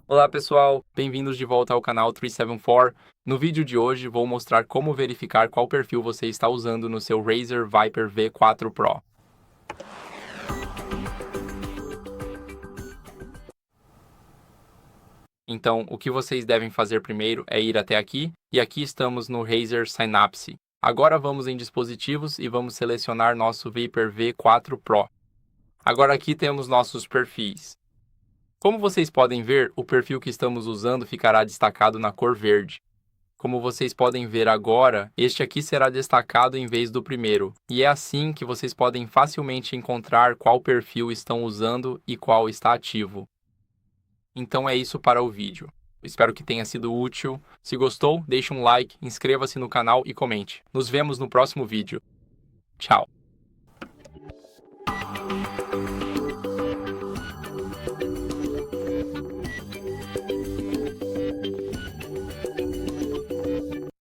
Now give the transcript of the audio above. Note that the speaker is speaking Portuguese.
Olá pessoal, bem-vindos de volta ao canal 374. No vídeo de hoje vou mostrar como verificar qual perfil você está usando no seu RAZER Viper V4 Pro. Então, o que vocês devem fazer primeiro é ir até aqui, e aqui estamos no RAZER Synapse. Agora vamos em Dispositivos e vamos selecionar nosso Viper V4 Pro. Agora aqui temos nossos perfis. Como vocês podem ver, o perfil que estamos usando ficará destacado na cor verde. Como vocês podem ver agora, este aqui será destacado em vez do primeiro. E é assim que vocês podem facilmente encontrar qual perfil estão usando e qual está ativo. Então é isso para o vídeo. Espero que tenha sido útil. Se gostou, deixe um like, inscreva-se no canal e comente. Nos vemos no próximo vídeo. Tchau!